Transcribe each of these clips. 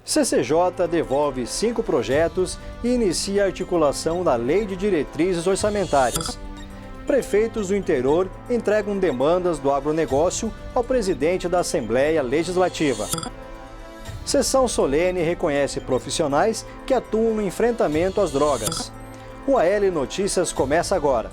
CCJ devolve 5 projetos e inicia a articulação da Lei de Diretrizes Orçamentárias. Prefeitos do interior entregam demandas do agronegócio ao presidente da Assembleia Legislativa. Sessão solene reconhece profissionais que atuam no enfrentamento às drogas. O AL Notícias começa agora.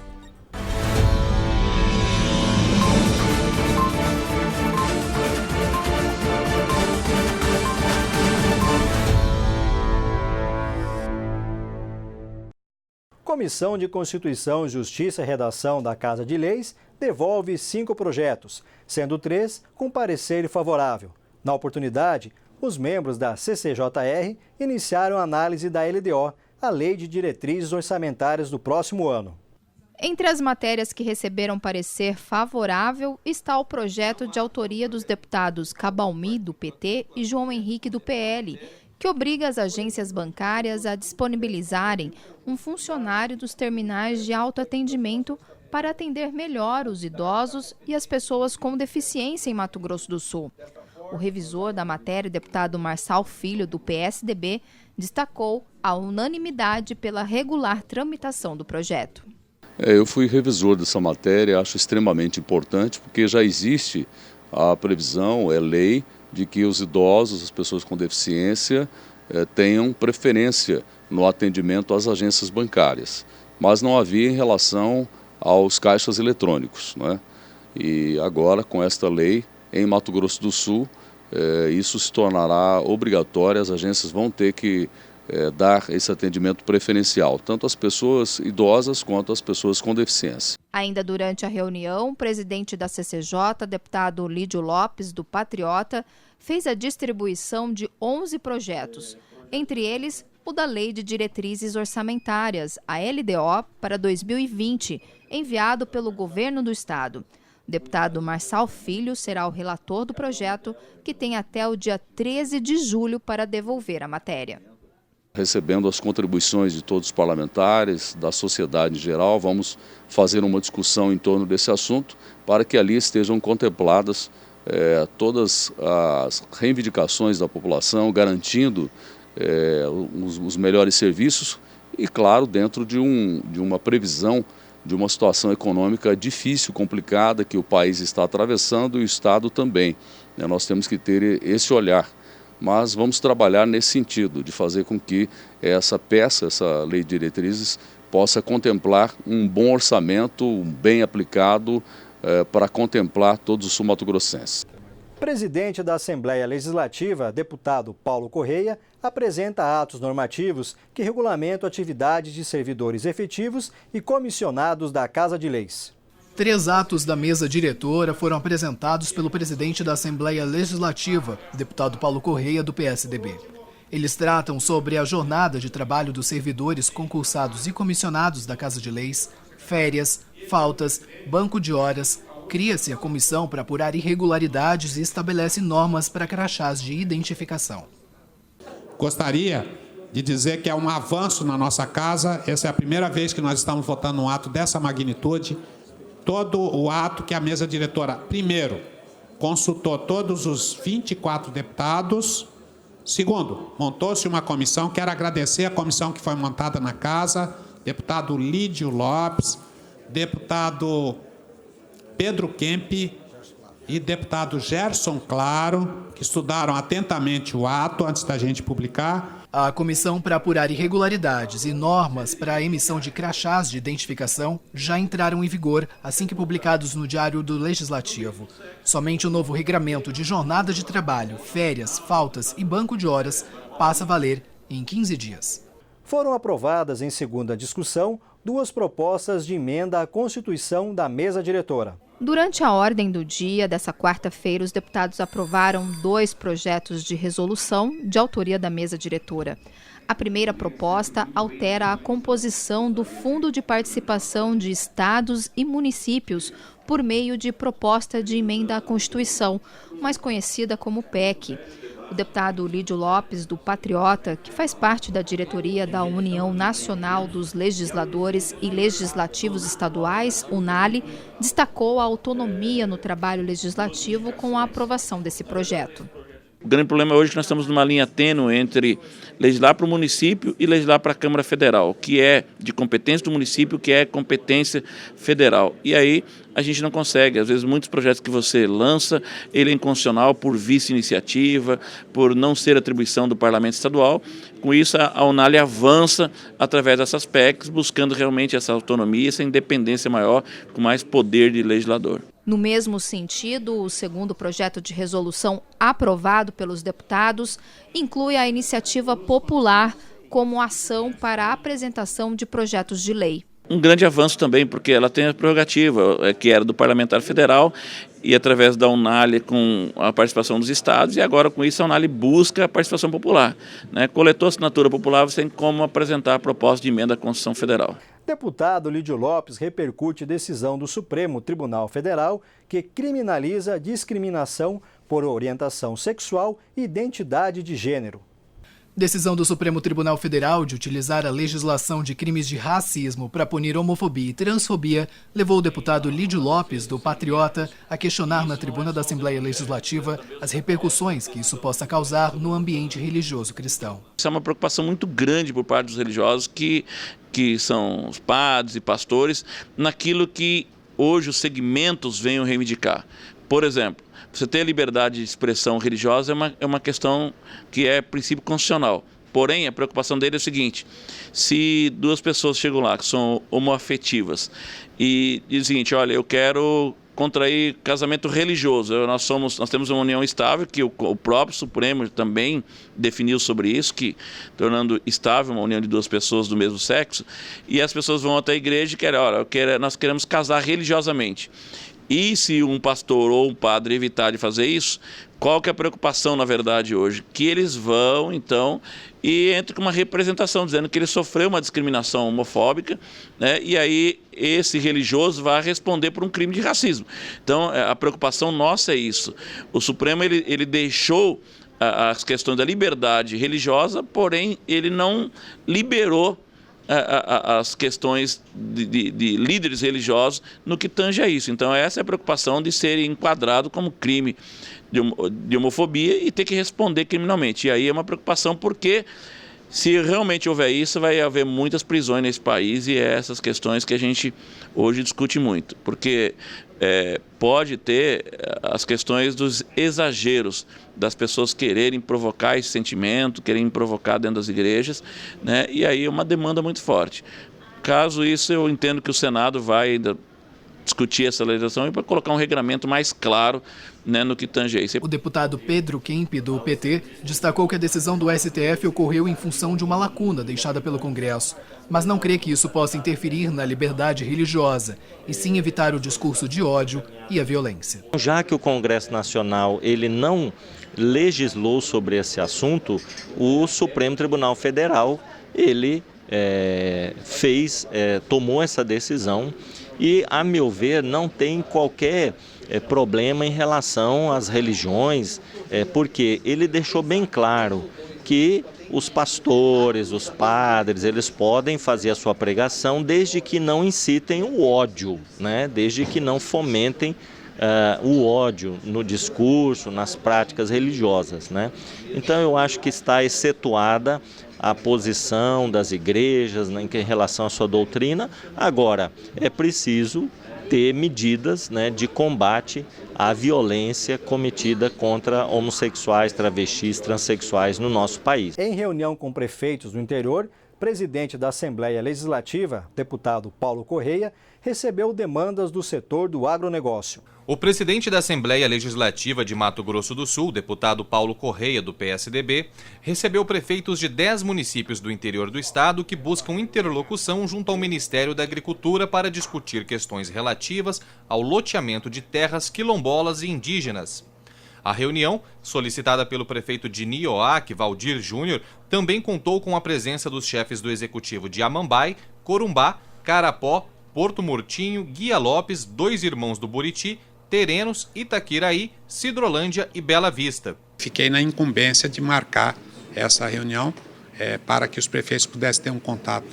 Comissão de Constituição, Justiça e Redação da Casa de Leis devolve 5 projetos, sendo 3 com parecer favorável. Na oportunidade, os membros da CCJR iniciaram a análise da LDO, a Lei de Diretrizes Orçamentárias do próximo ano. Entre as matérias que receberam parecer favorável está o projeto de autoria dos deputados Cabalmi, do PT, e João Henrique, do PL, que obriga as agências bancárias a disponibilizarem um funcionário dos terminais de autoatendimento para atender melhor os idosos e as pessoas com deficiência em Mato Grosso do Sul. O revisor da matéria, o deputado Marçal Filho, do PSDB, destacou a unanimidade pela regular tramitação do projeto. Eu fui revisor dessa matéria, acho extremamente importante, porque já existe a previsão, é lei, de que os idosos, as pessoas com deficiência, tenham preferência no atendimento às agências bancárias. Mas não havia em relação aos caixas eletrônicos, né? E agora, com esta lei, em Mato Grosso do Sul, isso se tornará obrigatório, as agências vão ter que dar esse atendimento preferencial, tanto às pessoas idosas quanto às pessoas com deficiência. Ainda durante a reunião, o presidente da CCJ, deputado Lídio Lopes, do Patriota, fez a distribuição de 11 projetos, entre eles o da Lei de Diretrizes Orçamentárias, a LDO, para 2020, enviado pelo governo do estado. O deputado Marçal Filho será o relator do projeto, que tem até o dia 13 de julho para devolver a matéria. Recebendo as contribuições de todos os parlamentares, da sociedade em geral, vamos fazer uma discussão em torno desse assunto para que ali estejam contempladas todas as reivindicações da população, garantindo os melhores serviços e, claro, dentro de uma previsão de uma situação econômica difícil, complicada, que o país está atravessando e o Estado também. Nós temos que ter esse olhar. Mas vamos trabalhar nesse sentido, de fazer com que essa lei de diretrizes, possa contemplar um bom orçamento, bem aplicado, para contemplar todos os sul-mato-grossenses. Presidente da Assembleia Legislativa, deputado Paulo Correia, apresenta atos normativos que regulamentam atividades de servidores efetivos e comissionados da Casa de Leis. 3 atos da mesa diretora foram apresentados pelo presidente da Assembleia Legislativa, deputado Paulo Correia, do PSDB. Eles tratam sobre a jornada de trabalho dos servidores concursados e comissionados da Casa de Leis, férias, faltas, banco de horas, cria-se a comissão para apurar irregularidades e estabelece normas para crachás de identificação. Gostaria de dizer que é um avanço na nossa casa. Essa é a primeira vez que nós estamos votando um ato dessa magnitude. Todo o ato que a mesa diretora, primeiro, consultou todos os 24 deputados. Segundo, montou-se uma comissão. Quero agradecer a comissão que foi montada na casa, deputado Lídio Lopes, deputado Pedro Kemp e deputado Gerson Claro, que estudaram atentamente o ato antes da gente publicar. A comissão para apurar irregularidades e normas para a emissão de crachás de identificação já entraram em vigor assim que publicados no Diário do Legislativo. Somente o novo regramento de jornada de trabalho, férias, faltas e banco de horas passa a valer em 15 dias. Foram aprovadas em segunda discussão 2 propostas de emenda à Constituição da mesa diretora. Durante a ordem do dia dessa quarta-feira, os deputados aprovaram 2 projetos de resolução de autoria da mesa diretora. A primeira proposta altera a composição do Fundo de Participação de Estados e Municípios por meio de proposta de emenda à Constituição, mais conhecida como PEC. O deputado Lídio Lopes, do Patriota, que faz parte da diretoria da União Nacional dos Legisladores e Legislativos Estaduais, UNALE, destacou a autonomia no trabalho legislativo com a aprovação desse projeto. O grande problema hoje é que nós estamos numa linha tênue entre legislar para o município e legislar para a Câmara Federal, que é de competência do município, que é competência federal. E aí a gente não consegue. Às vezes muitos projetos que você lança, ele é inconstitucional por vice-iniciativa, por não ser atribuição do Parlamento Estadual. Com isso, a Unali avança através dessas PECs, buscando realmente essa autonomia, essa independência maior, com mais poder de legislador. No mesmo sentido, o segundo projeto de resolução aprovado pelos deputados inclui a iniciativa popular como ação para a apresentação de projetos de lei. Um grande avanço também, porque ela tem a prerrogativa, que era do parlamentar federal, e através da Unali com a participação dos estados, e agora com isso a Unali busca a participação popular. Coletou a assinatura popular, você tem como apresentar a proposta de emenda à Constituição Federal. Deputado Lídio Lopes repercute decisão do Supremo Tribunal Federal que criminaliza a discriminação por orientação sexual e identidade de gênero. Decisão do Supremo Tribunal Federal de utilizar a legislação de crimes de racismo para punir homofobia e transfobia levou o deputado Lídio Lopes, do Patriota, a questionar na tribuna da Assembleia Legislativa as repercussões que isso possa causar no ambiente religioso cristão. Isso é uma preocupação muito grande por parte dos religiosos que são os padres e pastores, naquilo que hoje os segmentos venham reivindicar. Por exemplo, você ter a liberdade de expressão religiosa é uma questão que é princípio constitucional. Porém, a preocupação dele é o seguinte: se duas pessoas chegam lá que são homoafetivas e dizem o seguinte, olha, eu quero contrair casamento religioso, nós temos uma união estável, que o próprio Supremo também definiu sobre isso, que tornando estável uma união de duas pessoas do mesmo sexo, e as pessoas vão até a igreja e querem, olha, nós queremos casar religiosamente. E se um pastor ou um padre evitar de fazer isso, qual que é a preocupação, na verdade, hoje? Que eles vão, então, e entram com uma representação, dizendo que ele sofreu uma discriminação homofóbica, e aí esse religioso vai responder por um crime de racismo. Então, a preocupação nossa é isso. O Supremo, ele deixou as questões da liberdade religiosa, porém, ele não liberou as questões de líderes religiosos no que tange a isso. Então, essa é a preocupação de ser enquadrado como crime de homofobia e ter que responder criminalmente. E aí é uma preocupação porque, se realmente houver isso, vai haver muitas prisões nesse país, e é essas questões que a gente hoje discute muito. Porque pode ter as questões dos exageros, das pessoas quererem provocar esse sentimento, quererem provocar dentro das igrejas, e aí é uma demanda muito forte. Caso isso, eu entendo que o Senado vai ainda discutir essa legislação e para colocar um regramento mais claro, no que tange a isso. O deputado Pedro Kemp, do PT, destacou que a decisão do STF ocorreu em função de uma lacuna deixada pelo Congresso, mas não crê que isso possa interferir na liberdade religiosa, e sim evitar o discurso de ódio e a violência. Já que o Congresso Nacional ele não legislou sobre esse assunto, o Supremo Tribunal Federal ele tomou essa decisão e, a meu ver, não tem qualquer problema em relação às religiões, porque ele deixou bem claro que os pastores, os padres, eles podem fazer a sua pregação desde que não incitem o ódio, desde que não fomentem o ódio no discurso, nas práticas religiosas. Então eu acho que está excetuada a posição das igrejas em relação à sua doutrina. Agora, é preciso ter medidas de combate à violência cometida contra homossexuais, travestis, transexuais no nosso país. Em reunião com prefeitos do interior, presidente da Assembleia Legislativa, deputado Paulo Correia, recebeu demandas do setor do agronegócio. O presidente da Assembleia Legislativa de Mato Grosso do Sul, deputado Paulo Correia, do PSDB, recebeu prefeitos de 10 municípios do interior do estado que buscam interlocução junto ao Ministério da Agricultura para discutir questões relativas ao loteamento de terras quilombolas e indígenas. A reunião, solicitada pelo prefeito de Nioaque, Valdir Júnior, também contou com a presença dos chefes do executivo de Amambai, Corumbá, Carapó, Porto Murtinho, Guia Lopes, Dois Irmãos do Buriti, Terenos, Itaquiraí, Cidrolândia e Bela Vista. Fiquei na incumbência de marcar essa reunião para que os prefeitos pudessem ter um contato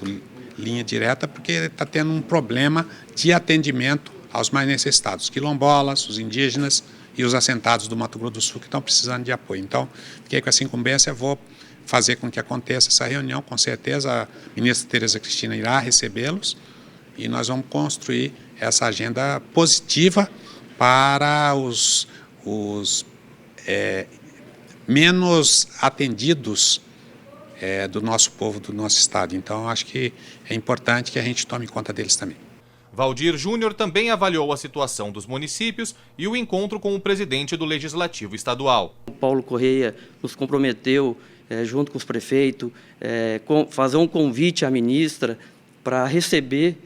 linha direta, porque está tendo um problema de atendimento aos mais necessitados, quilombolas, os indígenas e os assentados do Mato Grosso do Sul que estão precisando de apoio. Então, fiquei com essa incumbência, vou fazer com que aconteça essa reunião, com certeza a ministra Tereza Cristina irá recebê-los e nós vamos construir essa agenda positiva para os menos atendidos do nosso povo, do nosso estado. Então, acho que é importante que a gente tome conta deles também. Valdir Júnior também avaliou a situação dos municípios e o encontro com o presidente do Legislativo Estadual. O Paulo Correia nos comprometeu, junto com os prefeitos, fazer um convite à ministra para receber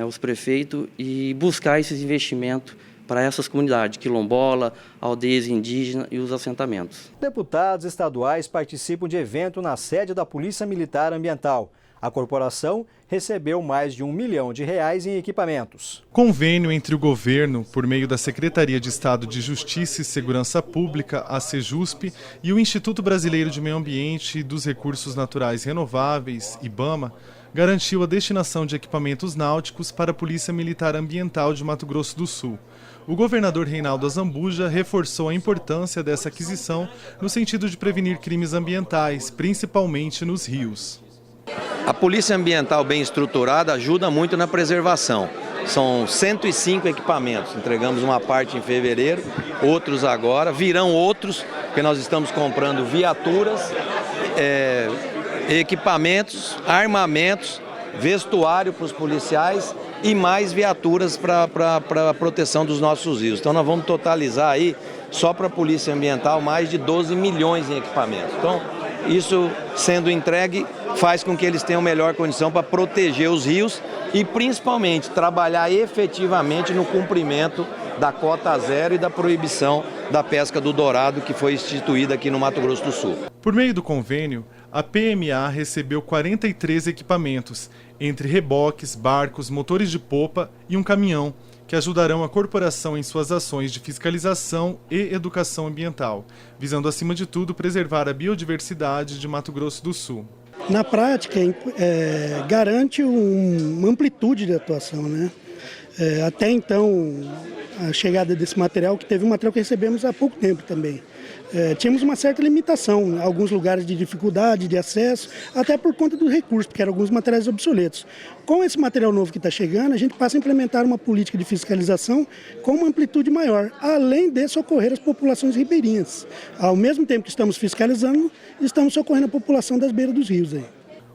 os prefeitos e buscar esses investimentos para essas comunidades, quilombola, aldeias indígenas e os assentamentos. Deputados estaduais participam de evento na sede da Polícia Militar Ambiental. A corporação recebeu mais de R$1 milhão em equipamentos. Convênio entre o governo, por meio da Secretaria de Estado de Justiça e Segurança Pública, a Sejusp, e o Instituto Brasileiro de Meio Ambiente e dos Recursos Naturais Renováveis, IBAMA, garantiu a destinação de equipamentos náuticos para a Polícia Militar Ambiental de Mato Grosso do Sul. O governador Reinaldo Azambuja reforçou a importância dessa aquisição no sentido de prevenir crimes ambientais, principalmente nos rios. A Polícia Ambiental bem estruturada ajuda muito na preservação. São 105 equipamentos, entregamos uma parte em fevereiro, outros agora, virão outros, porque nós estamos comprando viaturas, equipamentos, armamentos, vestuário para os policiais e mais viaturas para a proteção dos nossos rios. Então nós vamos totalizar aí, só para a Polícia Ambiental, mais de 12 milhões em equipamentos. Então, isso sendo entregue faz com que eles tenham melhor condição para proteger os rios e principalmente trabalhar efetivamente no cumprimento da cota zero e da proibição da pesca do dourado que foi instituída aqui no Mato Grosso do Sul. Por meio do convênio, a PMA recebeu 43 equipamentos, entre reboques, barcos, motores de popa e um caminhão, que ajudarão a corporação em suas ações de fiscalização e educação ambiental, visando, acima de tudo, preservar a biodiversidade de Mato Grosso do Sul. Na prática, garante uma amplitude de atuação, né? Até então, a chegada desse material, que teve um material que recebemos há pouco tempo também. Tínhamos uma certa limitação, alguns lugares de dificuldade de acesso, até por conta dos recursos, porque eram alguns materiais obsoletos. Com esse material novo que está chegando, a gente passa a implementar uma política de fiscalização com uma amplitude maior, além de socorrer as populações ribeirinhas. Ao mesmo tempo que estamos fiscalizando, estamos socorrendo a população das beiras dos rios aí.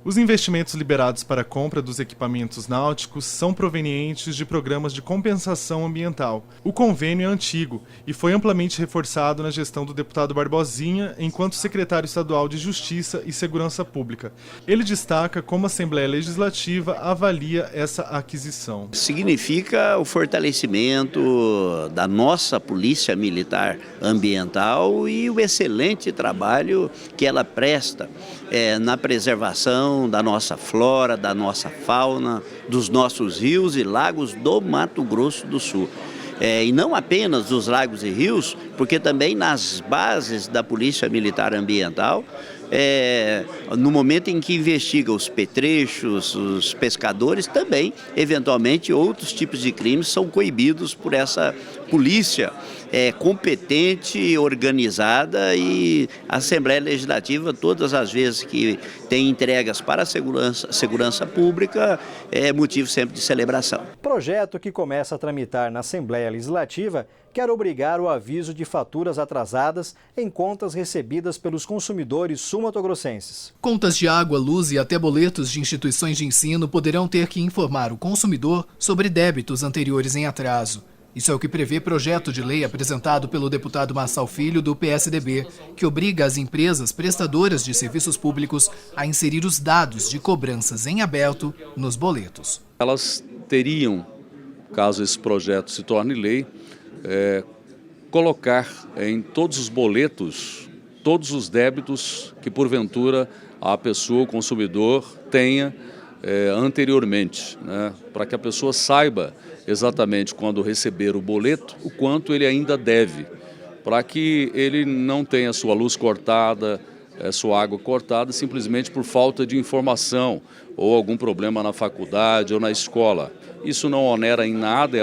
Os investimentos liberados para a compra dos equipamentos náuticos são provenientes de programas de compensação ambiental. O convênio é antigo e foi amplamente reforçado na gestão do deputado Barbosinha enquanto secretário estadual de Justiça e Segurança Pública. Ele destaca como a Assembleia Legislativa avalia essa aquisição. Significa o fortalecimento da nossa Polícia Militar Ambiental e o excelente trabalho que ela presta na preservação da nossa flora, da nossa fauna, dos nossos rios e lagos do Mato Grosso do Sul. E não apenas dos lagos e rios, porque também nas bases da Polícia Militar Ambiental, no momento em que investiga os petrechos, os pescadores, também, eventualmente, outros tipos de crimes são coibidos por essa polícia competente, organizada, e a Assembleia Legislativa, todas as vezes que tem entregas para a segurança pública, é motivo sempre de celebração. Projeto que começa a tramitar na Assembleia Legislativa quer obrigar o aviso de faturas atrasadas em contas recebidas pelos consumidores sul-matogrossenses. Contas de água, luz e até boletos de instituições de ensino poderão ter que informar o consumidor sobre débitos anteriores em atraso. Isso é o que prevê projeto de lei apresentado pelo deputado Marçal Filho, do PSDB, que obriga as empresas prestadoras de serviços públicos a inserir os dados de cobranças em aberto nos boletos. Elas teriam, caso esse projeto se torne lei, colocar em todos os boletos todos os débitos que porventura a pessoa, o consumidor, tenha anteriormente, né? Para que a pessoa saiba exatamente quando receber o boleto o quanto ele ainda deve, para que ele não tenha sua luz cortada, sua água cortada simplesmente por falta de informação ou algum problema na faculdade ou na escola. Isso não onera em nada,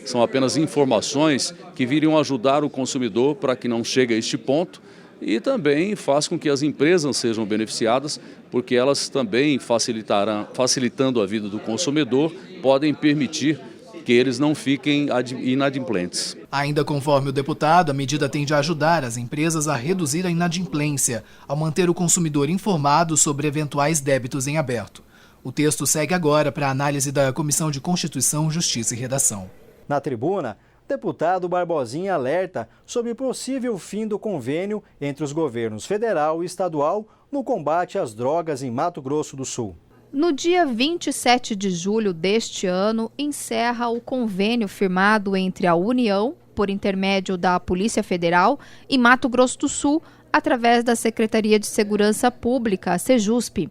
são apenas informações que viriam ajudar o consumidor para que não chegue a este ponto e também faz com que as empresas sejam beneficiadas, porque elas também facilitando a vida do consumidor, podem permitir que eles não fiquem inadimplentes. Ainda conforme o deputado, a medida tende a ajudar as empresas a reduzir a inadimplência, ao manter o consumidor informado sobre eventuais débitos em aberto. O texto segue agora para a análise da Comissão de Constituição, Justiça e Redação. Na tribuna, o deputado Barbosinha alerta sobre possível fim do convênio entre os governos federal e estadual no combate às drogas em Mato Grosso do Sul. No dia 27 de julho deste ano, encerra o convênio firmado entre a União, por intermédio da Polícia Federal, e Mato Grosso do Sul, através da Secretaria de Segurança Pública, a Sejusp.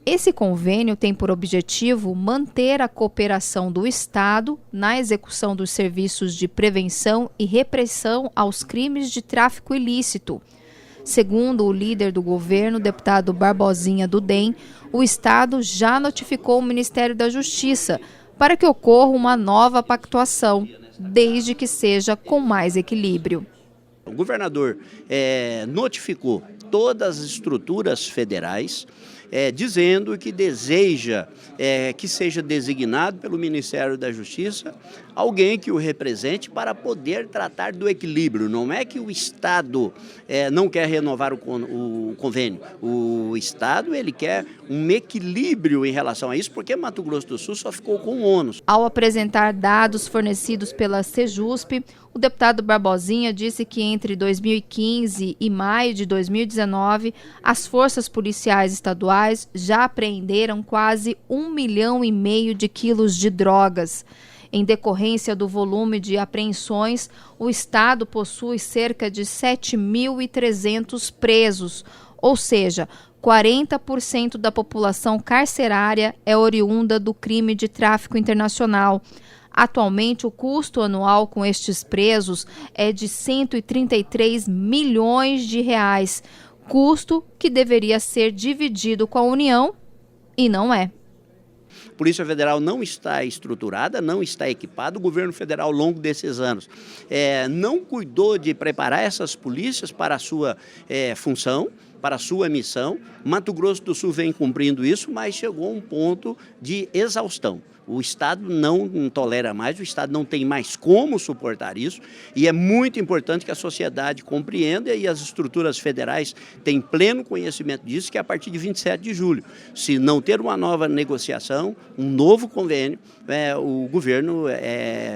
Esse convênio tem por objetivo manter a cooperação do Estado na execução dos serviços de prevenção e repressão aos crimes de tráfico ilícito. Segundo o líder do governo, deputado Barbosinha do DEM, o Estado já notificou o Ministério da Justiça para que ocorra uma nova pactuação, desde que seja com mais equilíbrio. O governador notificou todas as estruturas federais, dizendo que deseja que seja designado pelo Ministério da Justiça alguém que o represente para poder tratar do equilíbrio. Não é que o Estado não quer renovar o convênio. O Estado ele quer um equilíbrio em relação a isso, porque Mato Grosso do Sul só ficou com ônus. Ao apresentar dados fornecidos pela Sejusp, o deputado Barbosinha disse que entre 2015 e maio de 2019, as forças policiais estaduais já apreenderam quase 1,5 milhão de quilos de drogas. Em decorrência do volume de apreensões, o Estado possui cerca de 7.300 presos, ou seja, 40% da população carcerária é oriunda do crime de tráfico internacional. Atualmente, o custo anual com estes presos é de 133 milhões de reais, custo que deveria ser dividido com a União e não é. A Polícia Federal não está estruturada, não está equipada. O governo federal, ao longo desses anos, não cuidou de preparar essas polícias para a sua função, para a sua missão. Mato Grosso do Sul vem cumprindo isso, mas chegou a um ponto de exaustão. O Estado não tolera mais, o Estado não tem mais como suportar isso e é muito importante que a sociedade compreenda e as estruturas federais têm pleno conhecimento disso, que a partir de 27 de julho, se não ter uma nova negociação, um novo convênio, o governo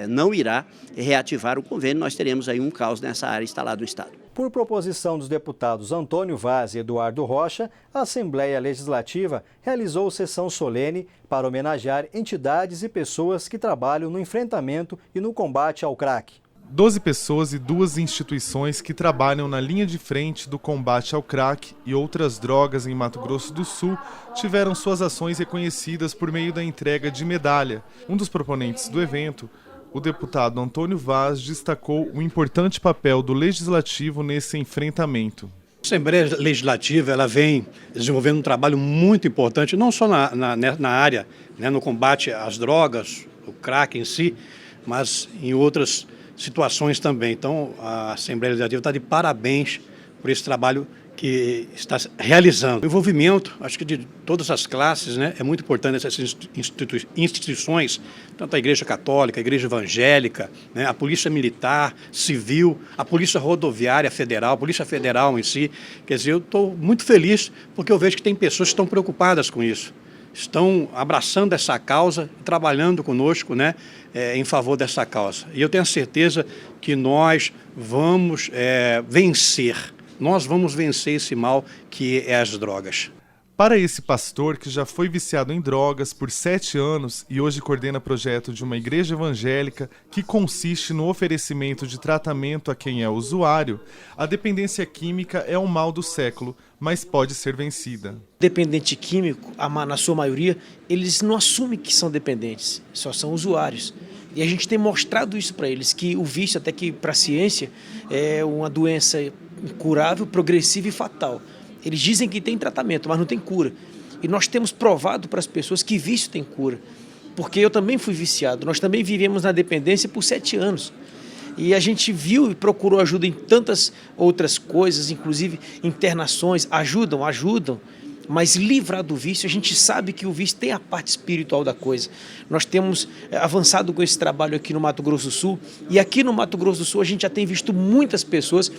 não irá reativar o convênio, nós teremos aí um caos nessa área instalada no Estado. Por proposição dos deputados Antônio Vaz e Eduardo Rocha, a Assembleia Legislativa realizou sessão solene para homenagear entidades e pessoas que trabalham no enfrentamento e no combate ao crack. 12 pessoas e 2 instituições que trabalham na linha de frente do combate ao crack e outras drogas em Mato Grosso do Sul tiveram suas ações reconhecidas por meio da entrega de medalha. Um dos proponentes do evento, o deputado Antônio Vaz, destacou o importante papel do Legislativo nesse enfrentamento. A Assembleia Legislativa ela vem desenvolvendo um trabalho muito importante, não só na área, no combate às drogas, o crack em si, mas em outras situações também. Então, a Assembleia Legislativa está de parabéns por esse trabalho que está realizando. O envolvimento, acho que de todas as classes, é muito importante essas instituições, tanto a Igreja Católica, a Igreja Evangélica, a Polícia Militar, Civil, a Polícia Rodoviária Federal, a Polícia Federal em si. Quer dizer, eu estou muito feliz porque eu vejo que tem pessoas que estão preocupadas com isso, estão abraçando essa causa e trabalhando conosco, em favor dessa causa. E eu tenho a certeza que nós vamos vencer. Nós vamos vencer esse mal que é as drogas. Para esse pastor, que já foi viciado em drogas por 7 anos e hoje coordena projeto de uma igreja evangélica que consiste no oferecimento de tratamento a quem é usuário, a dependência química é um mal do século, mas pode ser vencida. Dependente químico, na sua maioria, eles não assumem que são dependentes, só são usuários. E a gente tem mostrado isso para eles, que o vício, até que para a ciência, é uma doença incurável, progressiva e fatal. Eles dizem que tem tratamento, mas não tem cura. E nós temos provado para as pessoas que vício tem cura. Porque eu também fui viciado, nós também vivemos na dependência por 7 anos. E a gente viu e procurou ajuda em tantas outras coisas, inclusive internações, ajudam, mas livrar do vício, a gente sabe que o vício tem a parte espiritual da coisa. Nós temos avançado com esse trabalho aqui no Mato Grosso do Sul, e aqui no Mato Grosso do Sul a gente já tem visto muitas pessoas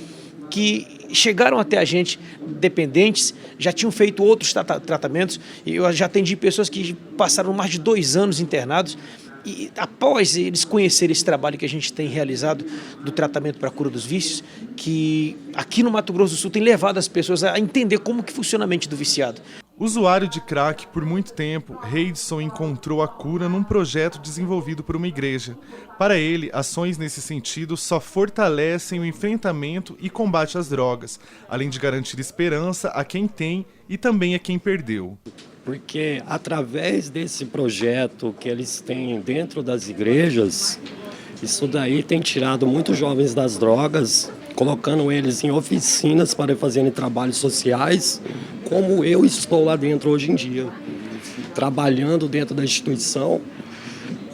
que chegaram até a gente dependentes, já tinham feito outros tratamentos, e eu já atendi pessoas que passaram mais de 2 anos internados, e após eles conhecerem esse trabalho que a gente tem realizado do tratamento para a cura dos vícios, que aqui no Mato Grosso do Sul tem levado as pessoas a entender como que funciona a mente do viciado. Usuário de crack por muito tempo, Reidson encontrou a cura num projeto desenvolvido por uma igreja. Para ele, ações nesse sentido só fortalecem o enfrentamento e combate às drogas, além de garantir esperança a quem tem e também a quem perdeu. Porque através desse projeto que eles têm dentro das igrejas, isso daí tem tirado muitos jovens das drogas, colocando eles em oficinas para fazerem trabalhos sociais, como eu estou lá dentro hoje em dia, trabalhando dentro da instituição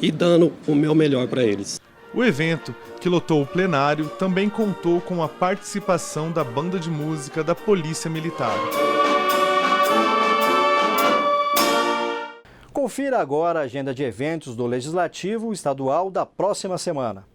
e dando o meu melhor para eles. O evento, que lotou o plenário, também contou com a participação da banda de música da Polícia Militar. Confira agora a agenda de eventos do Legislativo Estadual da próxima semana.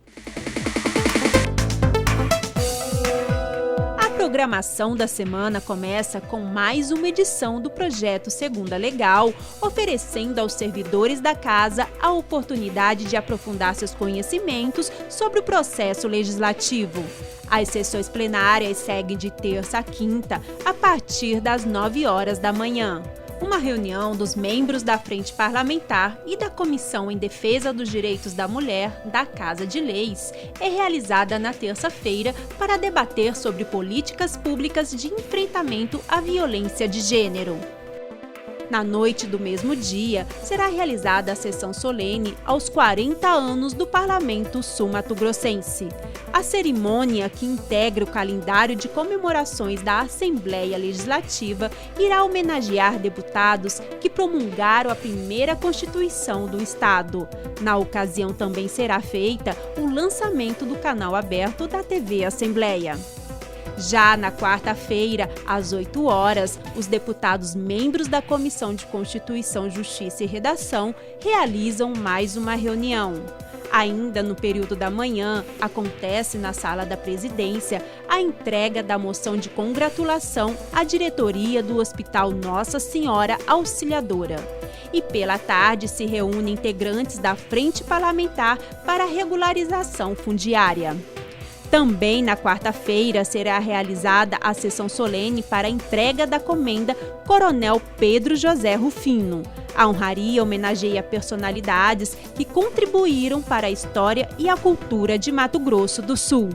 A programação da semana começa com mais uma edição do projeto Segunda Legal, oferecendo aos servidores da Casa a oportunidade de aprofundar seus conhecimentos sobre o processo legislativo. As sessões plenárias seguem de terça a quinta, a partir das 9 horas da manhã. Uma reunião dos membros da Frente Parlamentar e da Comissão em Defesa dos Direitos da Mulher da Casa de Leis é realizada na terça-feira para debater sobre políticas públicas de enfrentamento à violência de gênero. Na noite do mesmo dia, será realizada a sessão solene aos 40 anos do Parlamento Sul-Mato-Grossense. A cerimônia, que integra o calendário de comemorações da Assembleia Legislativa, irá homenagear deputados que promulgaram a primeira Constituição do Estado. Na ocasião também será feita o lançamento do canal aberto da TV Assembleia. Já na quarta-feira, às 8 horas, os deputados membros da Comissão de Constituição, Justiça e Redação realizam mais uma reunião. Ainda no período da manhã, acontece na sala da presidência a entrega da moção de congratulação à diretoria do Hospital Nossa Senhora Auxiliadora. E pela tarde se reúnem integrantes da Frente Parlamentar para a regularização fundiária. Também na quarta-feira será realizada a sessão solene para a entrega da comenda Coronel Pedro José Rufino. A honraria homenageia personalidades que contribuíram para a história e a cultura de Mato Grosso do Sul.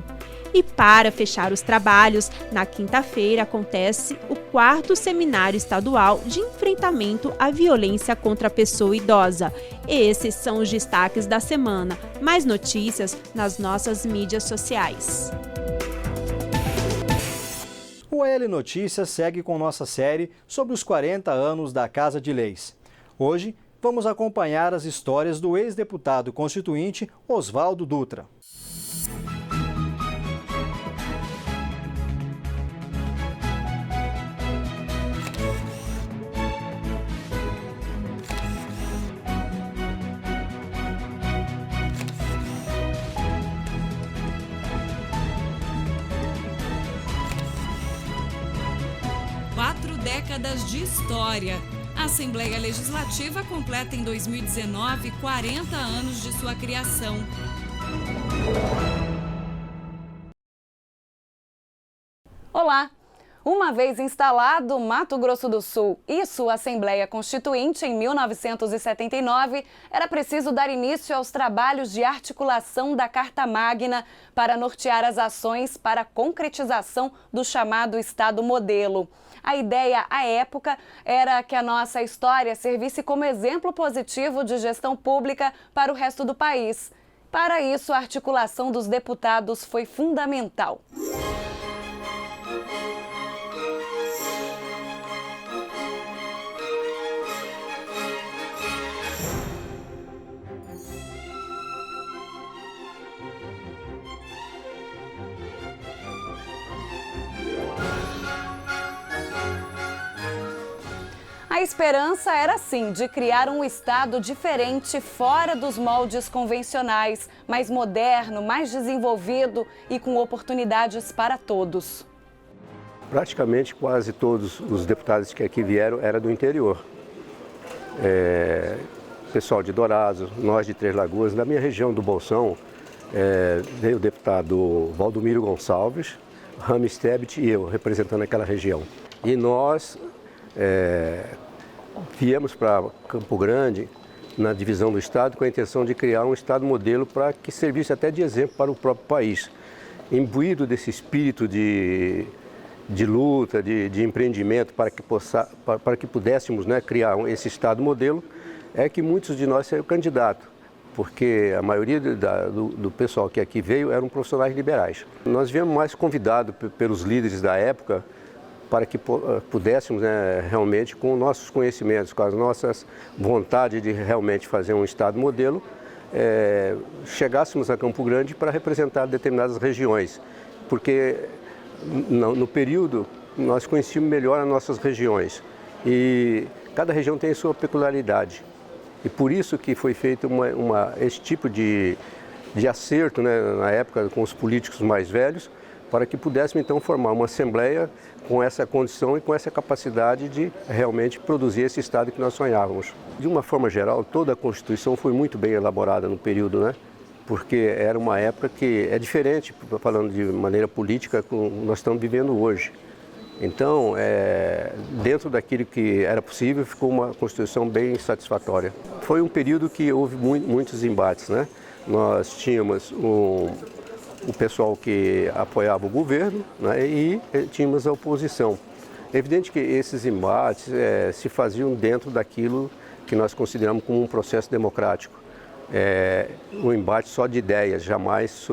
E para fechar os trabalhos, na quinta-feira acontece o 4º Seminário Estadual de Enfrentamento à Violência contra a Pessoa Idosa. Esses são os destaques da semana. Mais notícias nas nossas mídias sociais. O AL Notícias segue com nossa série sobre os 40 anos da Casa de Leis. Hoje, vamos acompanhar as histórias do ex-deputado constituinte Oswaldo Dutra. Décadas de história. A Assembleia Legislativa completa em 2019 40 anos de sua criação. Olá! Uma vez instalado Mato Grosso do Sul e sua Assembleia Constituinte em 1979, era preciso dar início aos trabalhos de articulação da Carta Magna para nortear as ações para a concretização do chamado Estado Modelo. A ideia, à época, era que a nossa história servisse como exemplo positivo de gestão pública para o resto do país. Para isso, a articulação dos deputados foi fundamental. A esperança era, sim, de criar um estado diferente, fora dos moldes convencionais, mais moderno, mais desenvolvido e com oportunidades para todos. Praticamente quase todos os deputados que aqui vieram eram do interior. Pessoal de Dourados, nós de Três Lagoas, na minha região do Bolsão, veio o deputado Valdomiro Gonçalves, Rames Tebet e eu, representando aquela região. E nós viemos para Campo Grande, na divisão do Estado, com a intenção de criar um Estado modelo para que servisse até de exemplo para o próprio país. Imbuído desse espírito de luta, de empreendimento, para que pudéssemos, né, criar esse Estado modelo, é que muitos de nós saíram candidatos, porque a maioria do pessoal que aqui veio eram profissionais liberais. Nós viemos mais convidados pelos líderes da época para que pudéssemos, né, realmente, com nossos conhecimentos, com as nossas vontades de realmente fazer um Estado modelo, chegássemos a Campo Grande para representar determinadas regiões, porque no período nós conhecíamos melhor as nossas regiões e cada região tem a sua peculiaridade. E por isso que foi feito esse tipo de acerto, né, na época com os políticos mais velhos, para que pudéssemos então formar uma assembleia com essa condição e com essa capacidade de realmente produzir esse Estado que nós sonhávamos. De uma forma geral, toda a Constituição foi muito bem elaborada no período, né? Porque era uma época que é diferente, falando de maneira política, como nós estamos vivendo hoje. Então, dentro daquilo que era possível, ficou uma Constituição bem satisfatória. Foi um período que houve muitos embates, né? Nós tínhamos o pessoal que apoiava o governo, né, e tínhamos a oposição. É evidente que esses embates se faziam dentro daquilo que nós consideramos como um processo democrático. Um embate só de ideias, jamais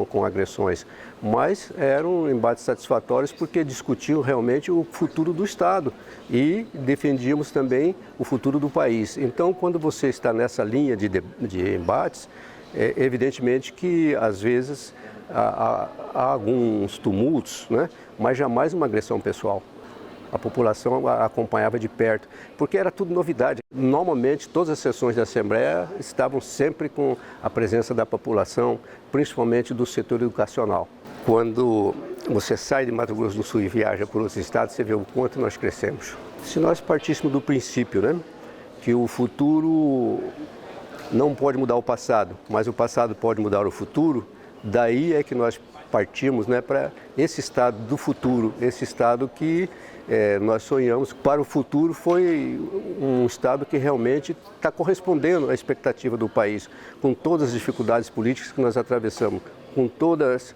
com agressões, mas eram embates satisfatórios porque discutiam realmente o futuro do Estado e defendíamos também o futuro do país. Então, quando você está nessa linha de embates, evidentemente que às vezes há alguns tumultos, né? Mas jamais uma agressão pessoal. A população acompanhava de perto, porque era tudo novidade. Normalmente, todas as sessões da Assembleia estavam sempre com a presença da população, principalmente do setor educacional. Quando você sai de Mato Grosso do Sul e viaja por outros estados, você vê o quanto nós crescemos. Se nós partíssemos do princípio, né, que o futuro não pode mudar o passado, mas o passado pode mudar o futuro, daí é que nós partimos, né, para esse Estado do futuro, esse Estado que nós sonhamos. Para o futuro foi um Estado que realmente está correspondendo à expectativa do país, com todas as dificuldades políticas que nós atravessamos, com todas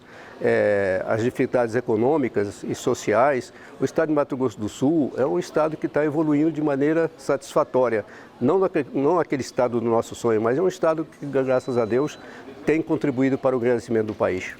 as dificuldades econômicas e sociais. O Estado de Mato Grosso do Sul é um Estado que está evoluindo de maneira satisfatória. Não aquele Estado do nosso sonho, mas é um Estado que, graças a Deus, tem contribuído para o crescimento do país.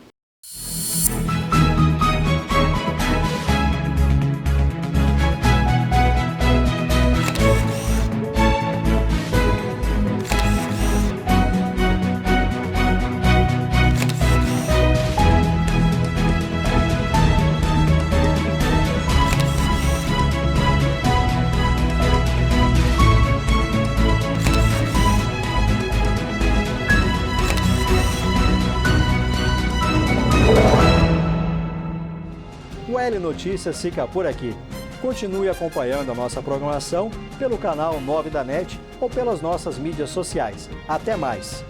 O L Notícias fica por aqui. Continue acompanhando a nossa programação pelo canal 9 da NET ou pelas nossas mídias sociais. Até mais!